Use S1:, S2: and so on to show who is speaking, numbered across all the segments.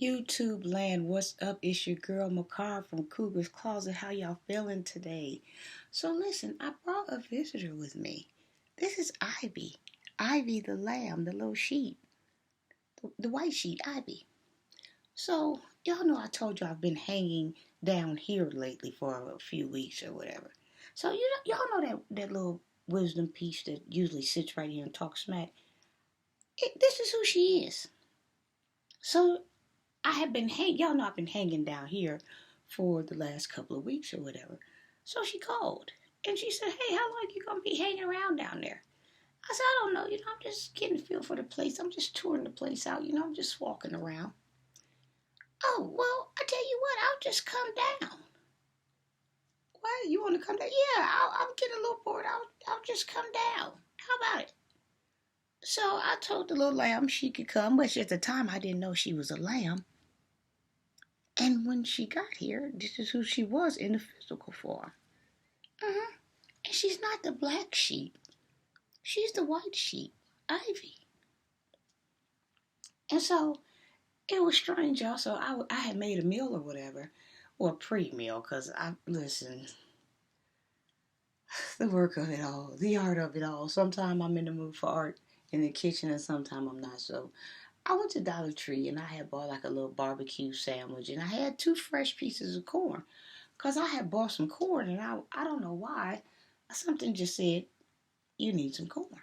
S1: YouTube land, what's up? It's your girl Macar from Cougar's Closet. How y'all feeling today? So listen, I brought a visitor with me. This is Ivy. Ivy the lamb, the little sheep, the white sheep, Ivy. So y'all know I told you I've been hanging down here lately for a few weeks or whatever. So y'all know that little wisdom piece that usually sits right here and talks smack. This is who she is. So I have been y'all know I've been hanging down here for the last couple of weeks or whatever. So she called and she said, "Hey, how long you gonna be hanging around down there?" I said, "I don't know. I'm just getting a feel for the place. I'm just touring the place out. I'm just walking around." "Oh, well, I tell you what, I'll just come down." "What? You want to come down?" "Yeah, I'm getting a little bored. I'll just come down. How about it?" So I told the little lamb she could come, but at the time I didn't know she was a lamb. And when she got here, this is who she was in the physical form. Uh-huh. And she's not the black sheep. She's the white sheep, Ivy. And so it was strange, y'all. So I had made a meal or whatever, or a pre-meal, because listen, the work of it all, the art of it all. Sometimes I'm in the mood for art in the kitchen, and sometimes I'm not. So I went to Dollar Tree, and I had bought like a little barbecue sandwich, and I had 2 fresh pieces of corn. Because I had bought some corn, and I don't know why. Something just said, "You need some corn."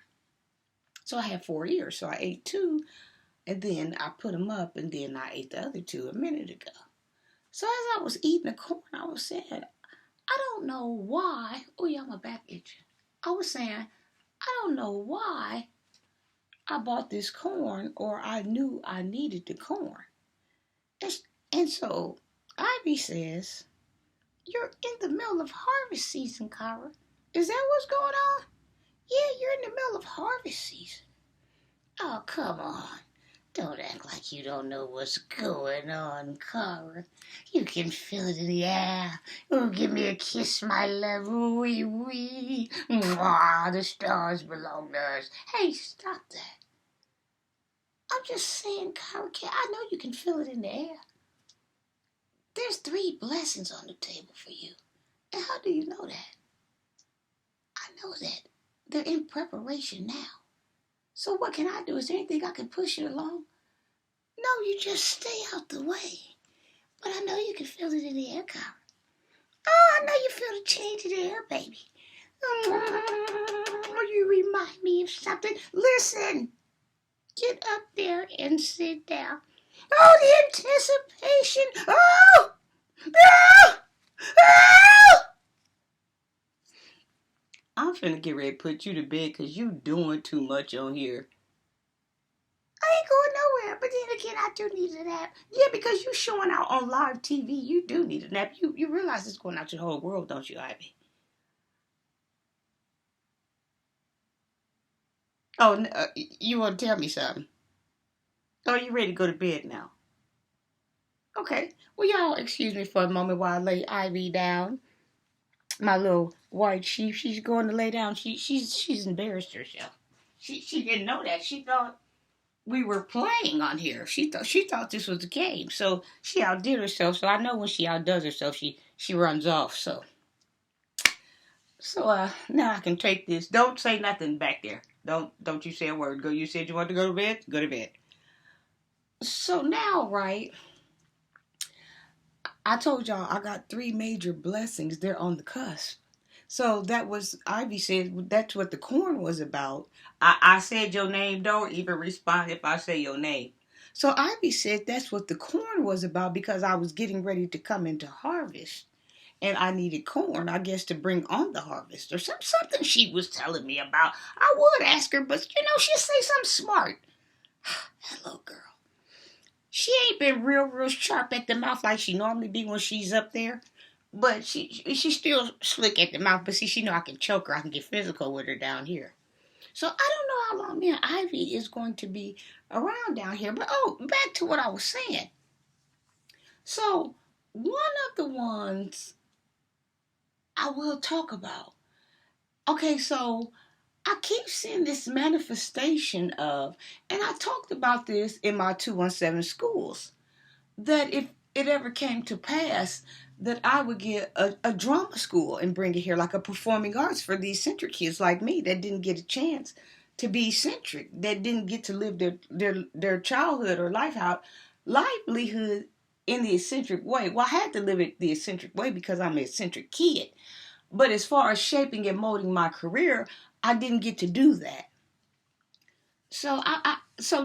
S1: So I had 4 ears. So I ate 2, and then I put them up, and then I ate the other 2 a minute ago. So as I was eating the corn, I was saying, I don't know why. Oh, yeah, my back itching. I was saying, I don't know why I bought this corn, or I knew I needed the corn. And, and so Ivy says, "You're in the middle of harvest season, Kyra. Is that what's going on?" "Yeah, you're in the middle of harvest season." "Oh, come on. Don't act like you don't know what's going on, Cara. You can feel it in the air. Oh, give me a kiss, my love. Wee wee. Mwah, the stars belong to us." Hey, stop that. I'm just saying, Cara, I know you can feel it in the air. There's 3 blessings on the table for you. And how do you know that? I know that. They're in preparation now. So what can I do? Is there anything I can push it along? "No, you just stay out the way. But I know you can feel it in the air, Cara. Oh, I know you feel the change in the air, baby. You remind me of something. Listen, get up there and sit down. Oh, the anticipation. Oh! Oh! Oh! I'm finna get ready to put you to bed because you doing too much on here. I ain't going nowhere. But then again, I do need a nap. Yeah, because you showing out on live TV, you do need a nap. You realize it's going out to the whole world, don't you, Ivy? Oh, you want to tell me something? Oh, you ready to go to bed now? Okay. Well, y'all excuse me for a moment while I lay Ivy down. My little white sheep. She's going to lay down. She's embarrassed herself. She didn't know that. She thought we were playing on here. She thought this was a game. So she outdid herself. So I know when she outdoes herself, she runs off. So now I can take this. Don't say nothing back there. Don't you say a word. Go. You said you want to go to bed. Go to bed. So now, right? I told y'all I got 3 major blessings. They're on the cusp. So that was Ivy said that's what the corn was about. I said your name. Don't even respond if I say your name. So Ivy said that's what the corn was about because I was getting ready to come into harvest. And I needed corn, I guess, to bring on the harvest or something she was telling me about. I would ask her, but she'll say something smart. Hello, girl. She ain't been real sharp at the mouth like she normally be when she's up there. But she's still slick at the mouth. But see, she know I can choke her. I can get physical with her down here. So I don't know how long me and Ivy is going to be around down here. But back to what I was saying. So one of the ones I will talk about. Okay, so I keep seeing this manifestation of, and I talked about this in my 217 schools. that if it ever came to pass that I would get a drama school and bring it here, like a performing arts for these eccentric kids like me that didn't get a chance to be eccentric, that didn't get to live their childhood or life out livelihood in the eccentric way. Well, I had to live it the eccentric way because I'm an eccentric kid. But as far as shaping and molding my career, I didn't get to do that. So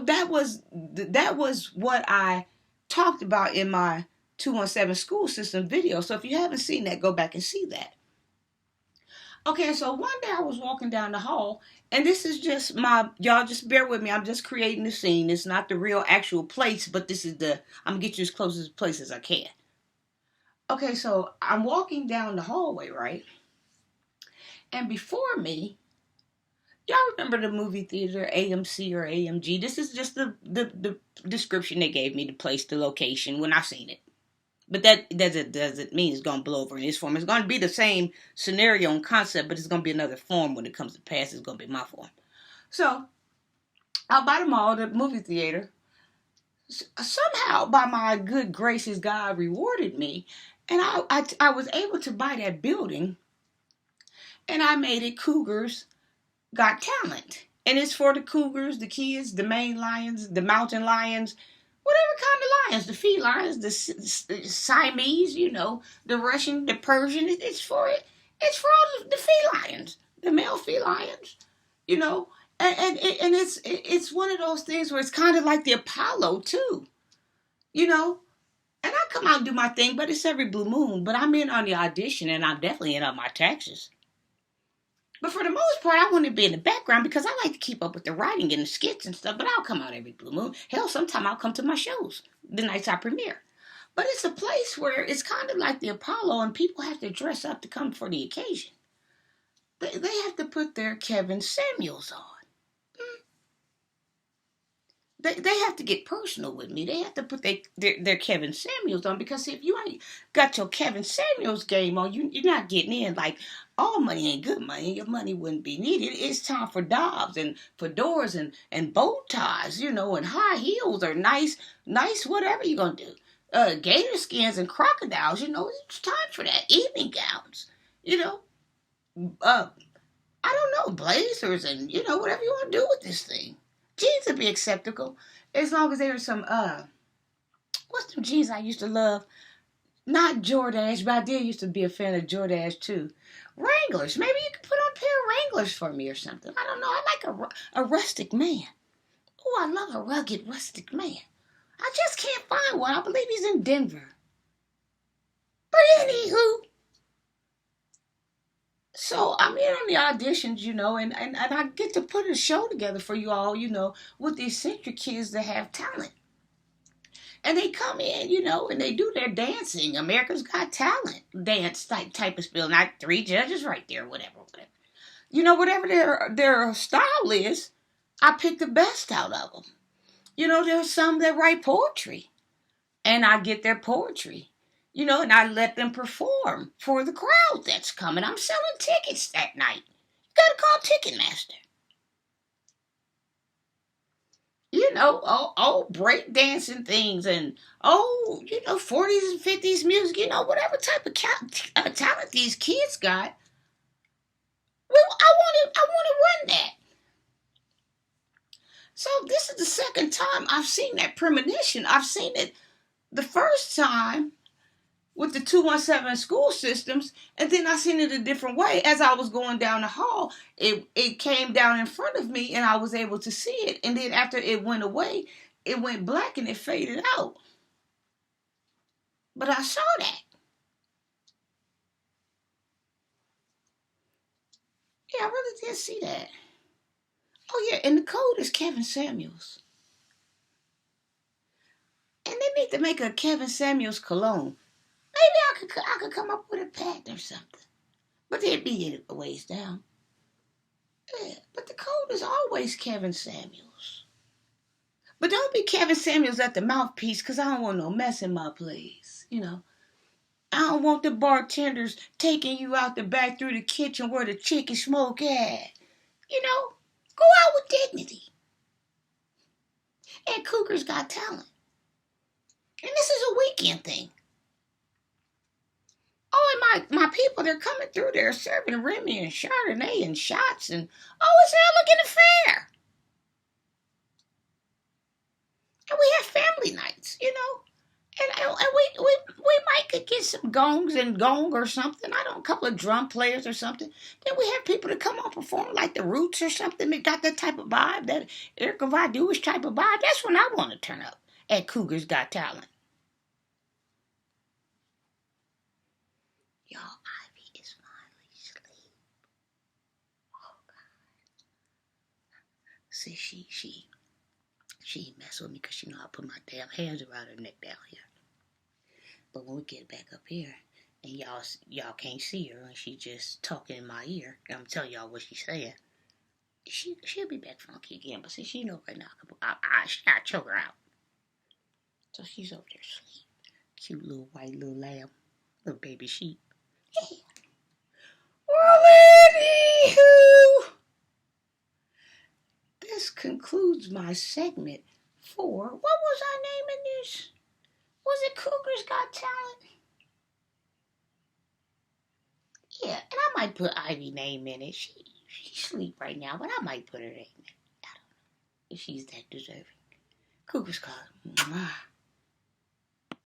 S1: that was what I talked about in my 217 school system video. So if you haven't seen that, go back and see that. Okay, so one day I was walking down the hall, and this is just y'all just bear with me. I'm just creating the scene. It's not the real actual place, but I'm gonna get you as close as place as I can. Okay, so I'm walking down the hallway, right? And before me, y'all remember the movie theater AMC or AMG? This is just the description they gave me, the place, the location when I seen it. But that doesn't mean it's gonna blow over in this form. It's gonna be the same scenario and concept, but it's gonna be another form when it comes to pass. It's gonna be my form. So out by the mall, the movie theater, somehow by my good graces, God rewarded me, and I was able to buy that building, and I made it Cougars Got Talent. And it's for the cougars, the kids, the Maine lions, the mountain lions, whatever kind of lions, the felines, the Siamese, the Russian, the Persian. It's for it. It's for all the felines, the male felines, you know. And it's one of those things where it's kind of like the Apollo too, you know. And I come out and do my thing, but it's every blue moon. But I'm in on the audition, and I'm definitely in on my taxes. But for the most part, I want to be in the background because I like to keep up with the writing and the skits and stuff. But I'll come out every blue moon. Hell, sometime I'll come to my shows the nights I premiere. But it's a place where it's kind of like the Apollo, and people have to dress up to come for the occasion. They have to put their Kevin Samuels on. They have to get personal with me. They have to put their Kevin Samuels on because if you ain't got your Kevin Samuels game on, you're not getting in. Like, all money ain't good money. Your money wouldn't be needed. It's time for Dobbs and fedoras and bow ties, and high heels or nice whatever you're going to do. Gator skins and crocodiles, it's time for that. Evening gowns, I don't know, blazers and, whatever you want to do with this thing. Jeans would be acceptable as long as there's some, what's them jeans I used to love? Not Jordache, but I did used to be a fan of Jordache too. Wranglers. Maybe you could put on a pair of Wranglers for me or something. I don't know. I like a rustic man. Oh, I love a rugged rustic man. I just can't find one. I believe he's in Denver. But anywho, so I'm in on the auditions, and I get to put a show together for you all, with the eccentric kids that have talent. And they come in, and they do their dancing. America's Got Talent dance type of spiel. Not three judges right there, whatever. Whatever their style is, I pick the best out of them. There's some that write poetry, and I get their poetry. And I let them perform for the crowd that's coming. I'm selling tickets that night. You gotta call Ticketmaster. Old break dancing things and 40s and 50s music, whatever type of talent these kids got. Well, I want to run that. So this is the second time I've seen that premonition. I've seen it the first time with the 217 school systems, and then I seen it a different way. As I was going down the hall, it came down in front of me, and I was able to see it. And then after it went away, it went black and it faded out. But I saw that. Yeah, I really did see that. Oh yeah, and the code is Kevin Samuels. And they need to make a Kevin Samuels cologne. Maybe I could come up with a patent or something. But they'd be a ways down. Yeah, but the code is always Kevin Samuels. But don't be Kevin Samuels at the mouthpiece, because I don't want no mess in my place. I don't want the bartenders taking you out the back through the kitchen where the chicken smoke at. Go out with dignity. And Cougars Got Talent. And this is a weekend thing. Oh, and my people, they're coming through there serving Remy and Chardonnay and shots, and oh, it's hell looking affair. And we have family nights, you know. And we might could get some gongs and gong or something. I don't know, a couple of drum players or something. Then we have people to come on perform like the Roots or something. They got that type of vibe, that Erykah Badu's type of vibe. That's when I want to turn up at Cougars Got Talent. Y'all, Ivy is finally asleep. Oh God. See, she mess with me because she know I put my damn hands around her neck down here. But when we get back up here, and y'all can't see her, and she just talking in my ear, I'm telling y'all what she's saying. She'll be back funky again, but see, she know right now I choke her out. So she's over there asleep. Cute little white little lamb, little baby sheep. Yeah. Well, anywho, this concludes my segment for, what was I naming this? Was it Cougars Got Talent? Yeah, and I might put Ivy's name in it. She sleep right now, but I might put her name in it. I don't know if she's that deserving. Cougars call. Mwah.